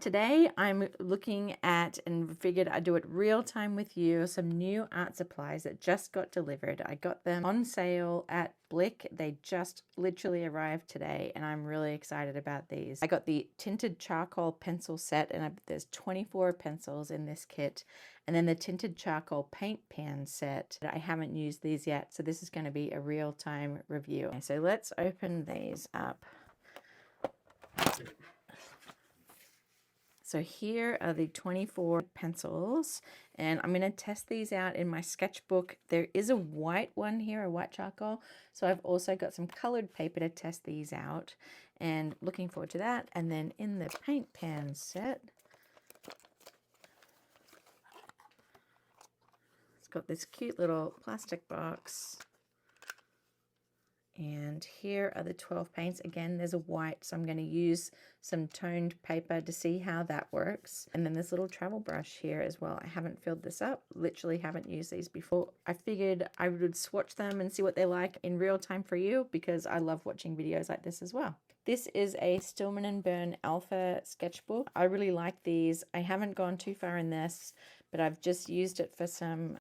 Today I'm looking at, and figured I'd do it real time with you, some new art supplies that just got delivered. I got them on sale at Blick. They just literally arrived today and I'm really excited about these. I got the tinted charcoal pencil set, and there's 24 pencils in this kit, and then the tinted charcoal paint pan set. I haven't used these yet, so this is going to be a real time review. Okay, so let's open these up. So here are the 24 pencils, and I'm going to test these out in my sketchbook. There is a white one here, a white charcoal, so I've also got some colored paper to test these out, and looking forward to that. And then in the paint pan set, it's got this cute little plastic box. And here are the 12 paints. Again, there's a white, so I'm going to use some toned paper to see how that works. And then this little travel brush here as well. I haven't filled this up, literally haven't used these before. I figured I would swatch them and see what they're like in real time for you, because I love watching videos like this as well. This is a Stillman & Byrne Alpha sketchbook. I really like these. I haven't gone too far in this, but I've just used it for some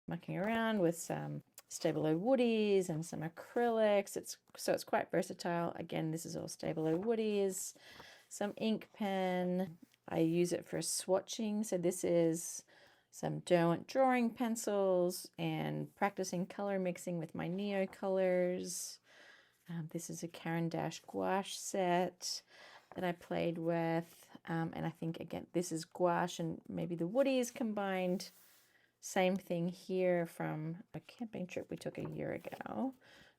mucking around with some Stabilo woodies and some acrylics. So it's quite versatile. Again, this is all Stabilo woodies, some ink pen. I use it for swatching. So this is some Derwent drawing pencils and practicing color mixing with my Neo colors. This is a Caran d'Ache gouache set that I played with. And I think, again, this is gouache and maybe the woodies combined. Same thing here from a camping trip we took a year ago,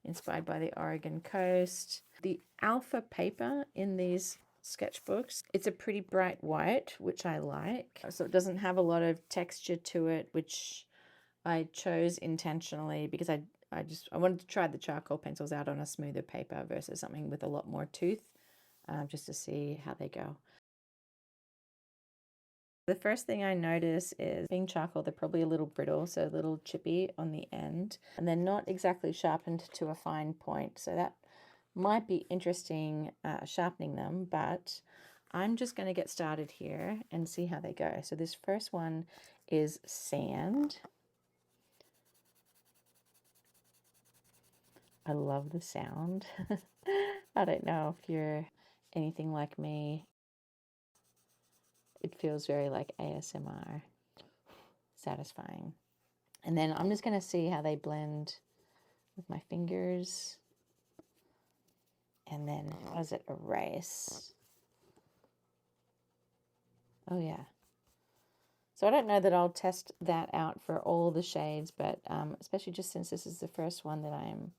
inspired by the Oregon coast. The alpha paper in these sketchbooks, it's a pretty bright white, which I like. So it doesn't have a lot of texture to it, which I chose intentionally because I wanted to try the charcoal pencils out on a smoother paper versus something with a lot more tooth, just to see how they go. The first thing I notice is, being charcoal, they're probably a little brittle, so a little chippy on the end, and they're not exactly sharpened to a fine point, so that might be interesting sharpening them, but I'm just going to get started here and see how they go. So this first one is sand. I love the sound. I don't know if you're anything like me. It feels very like ASMR, satisfying. And then I'm just going to see how they blend with my fingers. And then how does it erase? Oh yeah. So I don't know that I'll test that out for all the shades, but especially just since this is the first one that I'm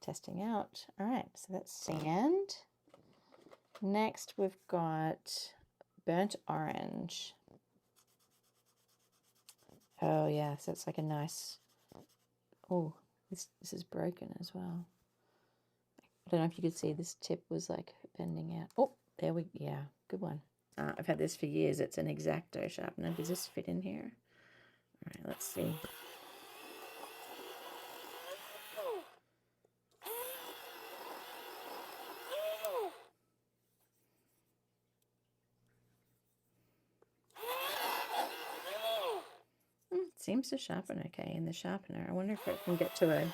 testing out. All right, so that's sand. Next we've got burnt orange. Oh yeah, so it's like a nice, oh, this is broken as well. I don't know if you could see this tip was like bending out. Oh, there we, yeah, good one. I've had this for years. It's an X-Acto sharpener. Does this fit in here? All right, let's see. It seems to sharpen okay in the sharpener. I wonder if it can get to a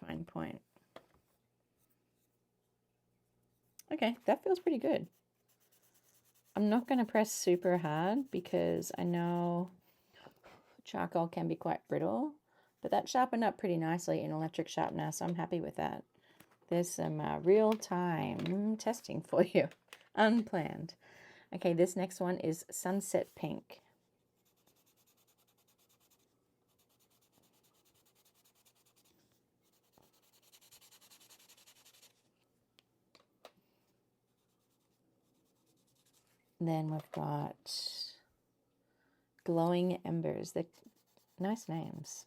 fine point. Okay, that feels pretty good. I'm not going to press super hard because I know charcoal can be quite brittle, but that sharpened up pretty nicely in electric sharpener, so I'm happy with that. There's some real-time testing for you, unplanned. Okay, this next one is Sunset Pink. Then we've got Glowing Embers. They're nice names.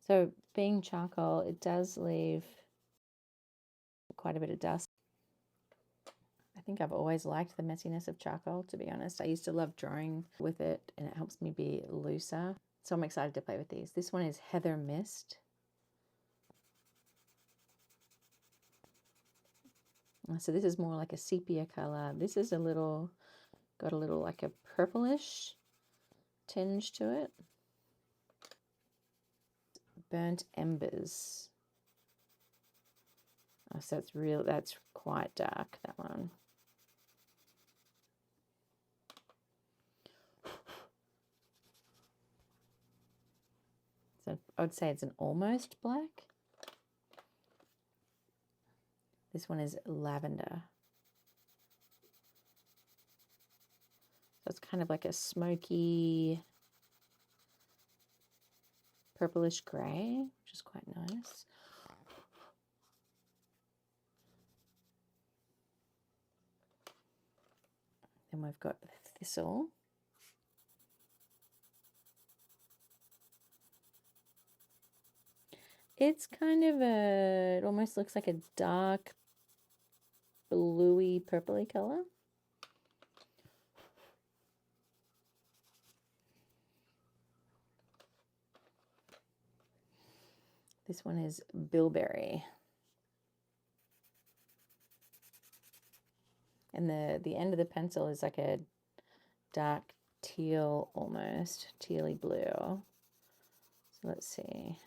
So being charcoal, it does leave quite a bit of dust. I think I've always liked the messiness of charcoal, to be honest. I used to love drawing with it, and it helps me be looser. So I'm excited to play with these. This one is Heather Mist. So this is more like a sepia color. This is a little, got a little like a purplish tinge to it. Burnt Embers. Oh, so it's real, that's quite dark, that one. So I would say it's an almost black. This one is Lavender. So it's kind of like a smoky purplish grey, which is quite nice. Then we've got Thistle. It's kind of a, it almost looks like a dark bluey purpley color. This one is Bilberry. And the end of the pencil is like a dark teal almost, tealy blue. So let's see.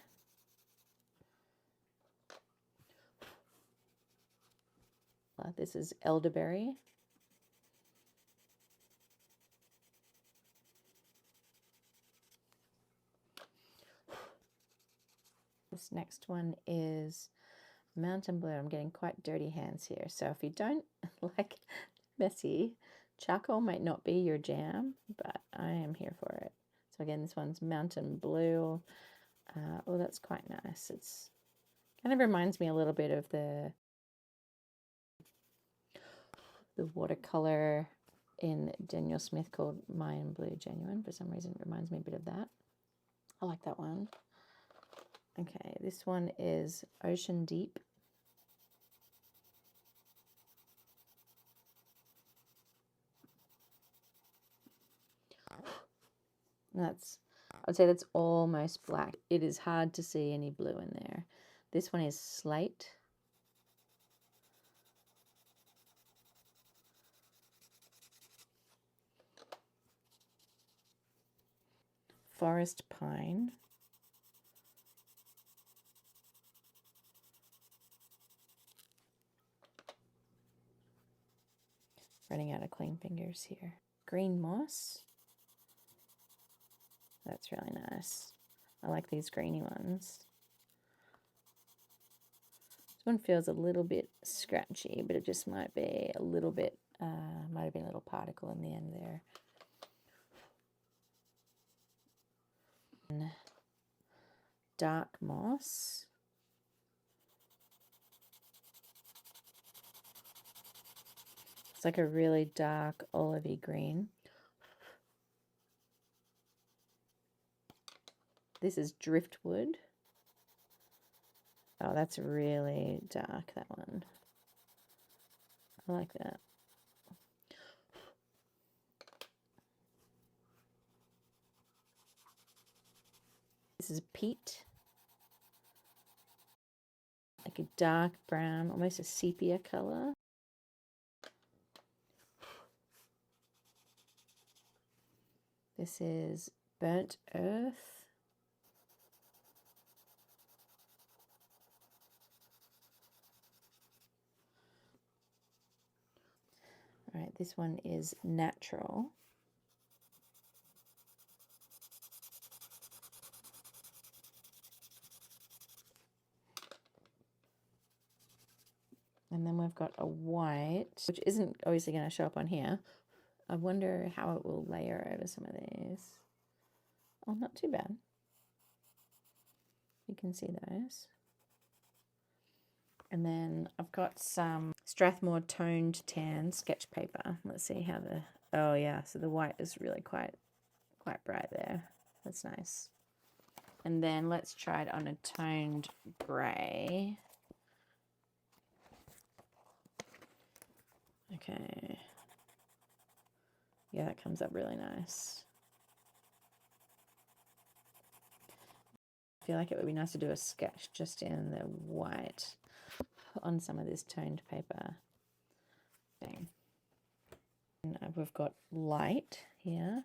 This is Elderberry. This next one is Mountain Blue. I'm getting quite dirty hands here. So if you don't like messy, charcoal might not be your jam, but I am here for it. So again, this one's Mountain Blue. Oh, that's quite nice. It's kind of reminds me a little bit of the watercolor in Daniel Smith called Mayan Blue Genuine. For some reason, it reminds me a bit of that. I like that one. Okay, this one is Ocean Deep. That's, I would say that's almost black. It is hard to see any blue in there. This one is Slate. Forest Pine. Running out of clean fingers here. Green Moss. That's really nice. I like these greeny ones. This one feels a little bit scratchy, but it just might be a little bit, might have been a little particle in the end there. And Dark Moss. It's like a really dark olivey green. This is Driftwood. Oh, that's really dark, that one. I like that. This is Peat. Like a dark brown, almost a sepia color. This is Burnt Earth. All right, this one is Natural. And then we've got a white, which isn't obviously going to show up on here. I wonder how it will layer over some of these. Oh, not too bad. You can see those. And then I've got some Strathmore toned tan sketch paper. Let's see how the, oh yeah, so the white is really quite bright there. That's nice. And then let's try it on a toned grey. Okay. Yeah, that comes up really nice. I feel like it would be nice to do a sketch just in the white on some of this toned paper. thing. And we've got light here.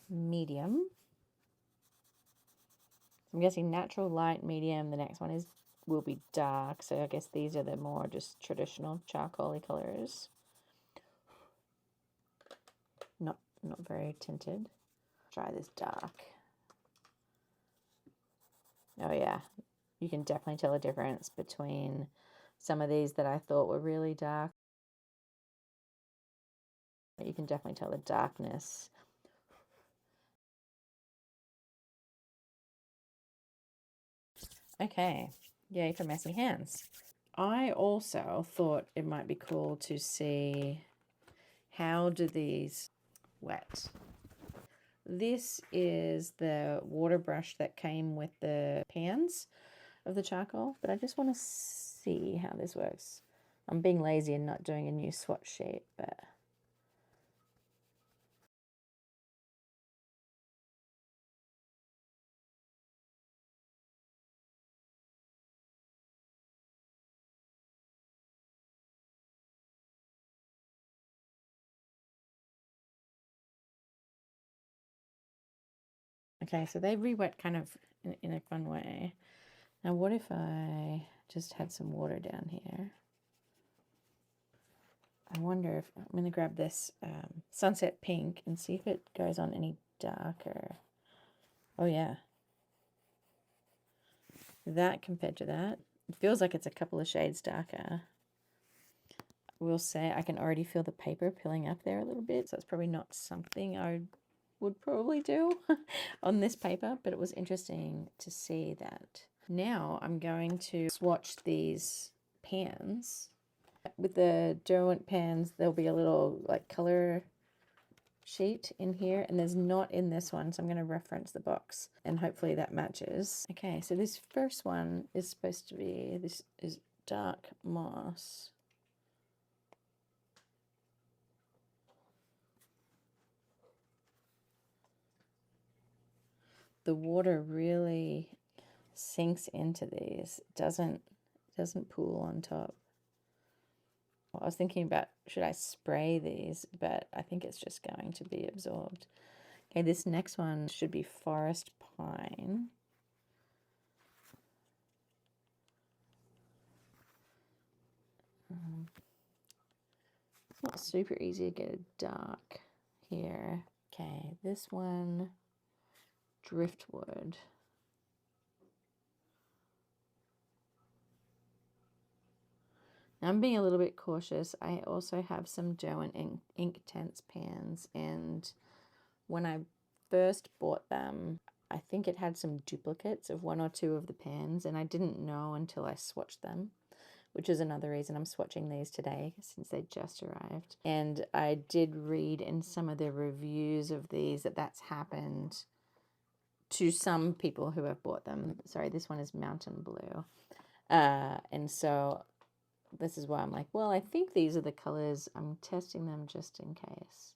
Medium. I'm guessing natural, light, medium. The next one will be dark. So I guess these are the more just traditional charcoaly colors. Not very tinted. Try this dark. Oh yeah, you can definitely tell a difference between some of these that I thought were really dark. You can definitely tell the darkness. Okay, yay for messy hands. I also thought it might be cool to see how do these wet. This is the water brush that came with the pans of the charcoal, but I just want to see how this works. I'm being lazy and not doing a new swatch sheet, but okay, so they re-wet kind of in a fun way. Now what if I just had some water down here? I wonder if I'm going to grab this sunset pink and see if it goes on any darker. Oh yeah. That compared to that, it feels like it's a couple of shades darker. I will say I can already feel the paper peeling up there a little bit, so it's probably not something I would probably do on this paper, but it was interesting to see that. Now I'm going to swatch these pans. With the Derwent pans, there'll be a little like color sheet in here, and there's not in this one, so I'm going to reference the box and hopefully that matches. Okay, so this first one is supposed to be, this is dark moss. The water really sinks into these, doesn't pool on top. I was thinking about should I spray these, but I think it's just going to be absorbed. Okay, this next one should be forest pine. It's not super easy to get a dark here. Okay, this one, driftwood. Now I'm being a little bit cautious. I also have some Derwent ink tense pans, and when I first bought them, I think it had some duplicates of one or two of the pans, and I didn't know until I swatched them, which is another reason I'm swatching these today since they just arrived. And I did read in some of the reviews of these that that's happened to some people who have bought them. Sorry, this one is Mountain Blue. And so this is why I'm like, well, I think these are the colors. I'm testing them just in case.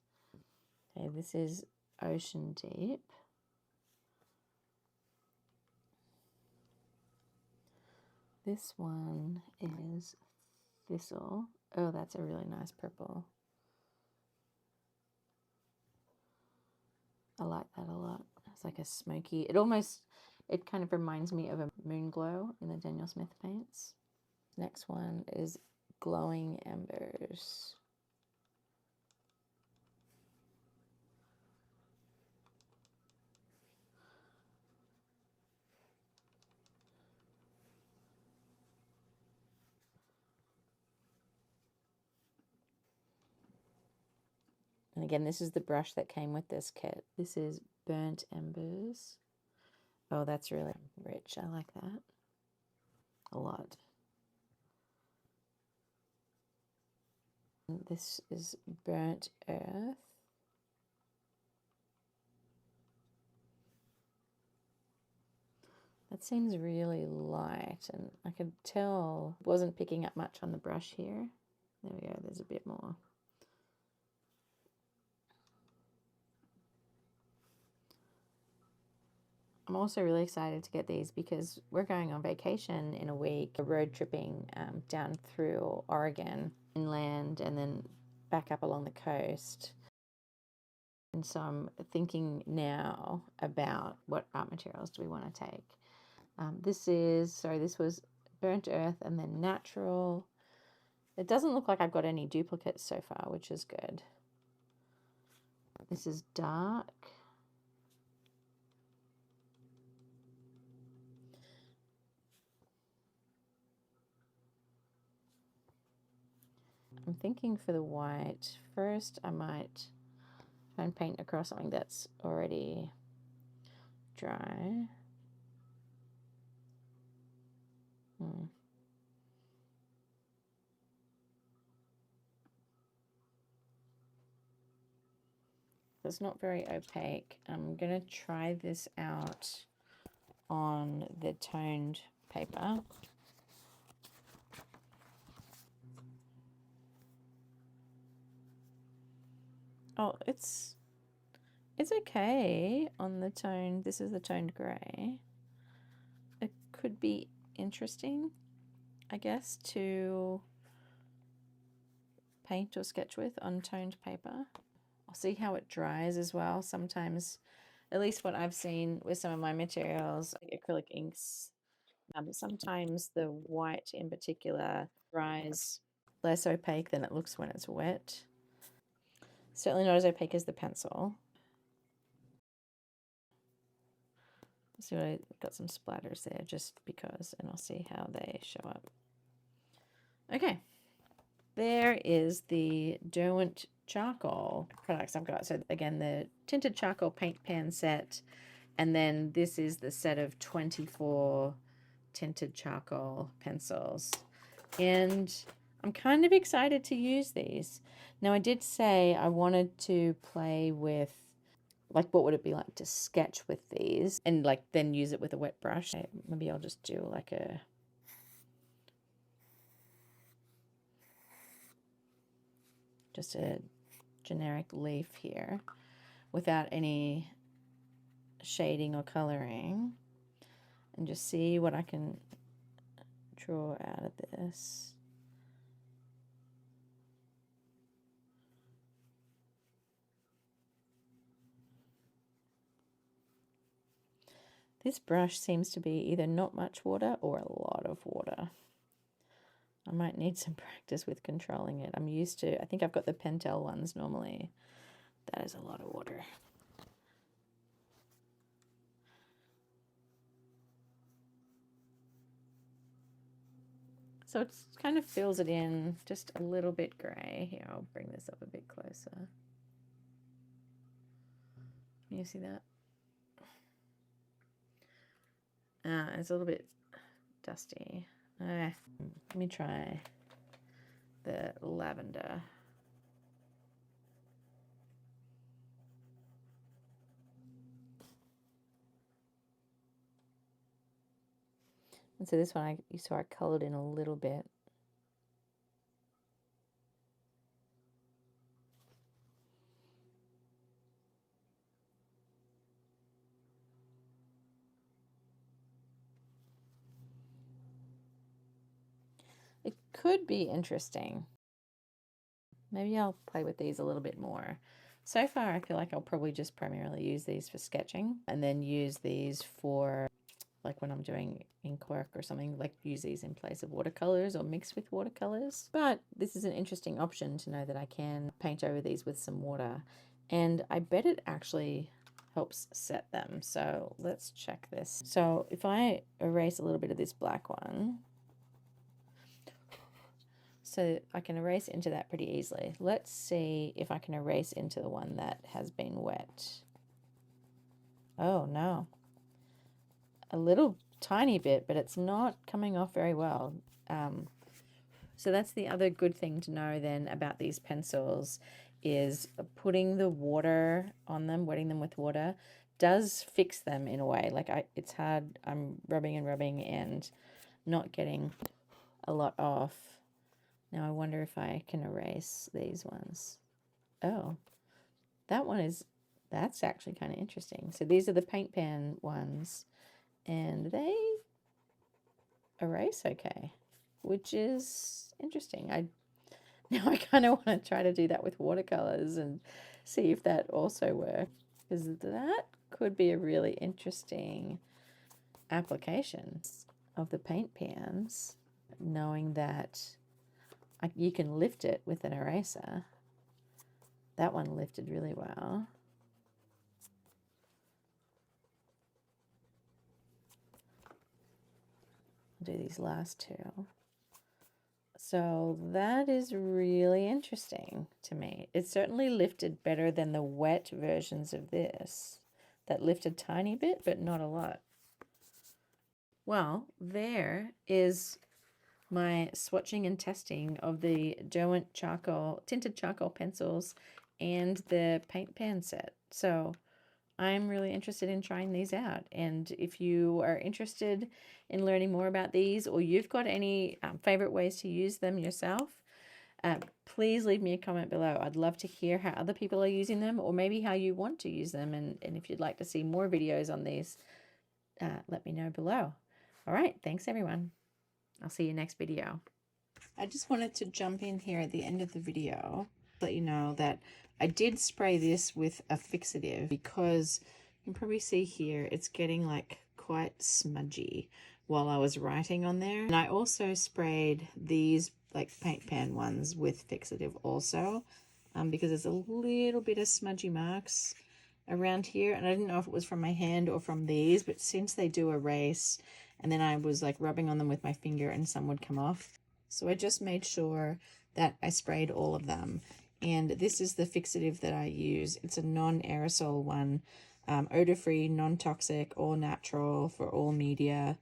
Okay, this is Ocean Deep. This one is Thistle. Oh, that's a really nice purple. I like that a lot. It's like a smoky, it kind of reminds me of a moon glow in the Daniel Smith paints. Next one is Glowing Embers. And again, this is the brush that came with this kit. This is Burnt Embers. Oh, that's really rich. I like that a lot. And this is Burnt Earth. That seems really light, and I could tell it wasn't picking up much on the brush here. There we go, there's a bit more. I'm also really excited to get these because we're going on vacation in a week, road tripping down through Oregon, inland, and then back up along the coast. And so I'm thinking now about what art materials do we want to take. This was burnt earth and then natural. It doesn't look like I've got any duplicates so far, which is good. This is dark. I'm thinking for the white, first I might try and paint across something that's already dry. It's not very opaque. I'm going to try this out on the toned paper. Oh, it's okay on the tone. This is the toned grey. It could be interesting, I guess, to paint or sketch with on toned paper. I'll see how it dries as well. Sometimes, at least what I've seen with some of my materials, like acrylic inks, sometimes the white in particular dries less opaque than it looks when it's wet. Certainly not as opaque as the pencil. So I got some splatters there just because, and I'll see how they show up. Okay, there is the Derwent charcoal products I've got. So again, the tinted charcoal paint pan set, and then this is the set of 24 tinted charcoal pencils. And I'm kind of excited to use these. Now, I did say I wanted to play with, like, what would it be like to sketch with these and, like, then use it with a wet brush. Maybe I'll just do, like, just a generic leaf here without any shading or coloring, and just see what I can draw out of this. This brush seems to be either not much water or a lot of water. I might need some practice with controlling it. I'm used to, I think I've got the Pentel ones normally. That is a lot of water. So it kind of fills it in just a little bit grey. Here, I'll bring this up a bit closer. Can you see that? It's a little bit dusty. Let me try the lavender. And so this one, you saw I coloured in a little bit. It could be interesting. Maybe I'll play with these a little bit more. So far, I feel like I'll probably just primarily use these for sketching and then use these for, like, when I'm doing ink work or something, like use these in place of watercolors or mix with watercolors. But this is an interesting option to know that I can paint over these with some water. And I bet it actually helps set them. So let's check this. So if I erase a little bit of this black one, so I can erase into that pretty easily. Let's see if I can erase into the one that has been wet. Oh no. A little tiny bit, but it's not coming off very well. So that's the other good thing to know then about these pencils is putting the water on them, wetting them with water, does fix them in a way. Like it's hard, I'm rubbing and not getting a lot off. Now I wonder if I can erase these ones. Oh, that That's actually kind of interesting. So these are the paint pan ones, and they erase okay, which is interesting. Now I kind of want to try to do that with watercolors and see if that also works, because that could be a really interesting application of the paint pans, knowing that you can lift it with an eraser. That one lifted really well. I'll do these last two. So that is really interesting to me. It certainly lifted better than the wet versions of this. That lifted a tiny bit, but not a lot. Well, there is my swatching and testing of the Derwent tinted charcoal pencils and the paint pan set. So I'm really interested in trying these out. And if you are interested in learning more about these, or you've got any favorite ways to use them yourself, please leave me a comment below. I'd love to hear how other people are using them, or maybe how you want to use them. And if you'd like to see more videos on these, let me know below. All right, thanks everyone. I'll see you next video. I just wanted to jump in here at the end of the video, let you know that I did spray this with a fixative, because you can probably see here it's getting like quite smudgy while I was writing on there. And I also sprayed these like paint pan ones with fixative also, because there's a little bit of smudgy marks around here, and I didn't know if it was from my hand or from these, but since they do erase, and then I was like rubbing on them with my finger and some would come off, so I just made sure that I sprayed all of them. And this is the fixative that I use. It's a non-aerosol one, odor-free, non-toxic, all natural for all media.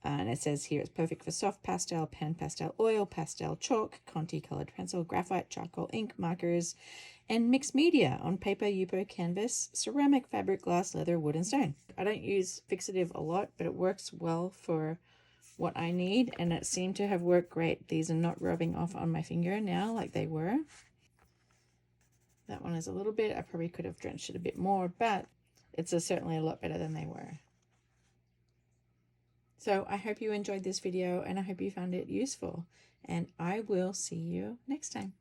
And it says here it's perfect for soft pastel, pan pastel, oil, pastel, chalk, Conti colored pencil, graphite, charcoal, ink, markers, and mixed media on paper, Yupo, canvas, ceramic, fabric, glass, leather, wood, and stone. I don't use fixative a lot, but it works well for what I need, and it seemed to have worked great. These are not rubbing off on my finger now like they were. That one is a little bit, I probably could have drenched it a bit more, but it's certainly a lot better than they were. So I hope you enjoyed this video, and I hope you found it useful, and I will see you next time.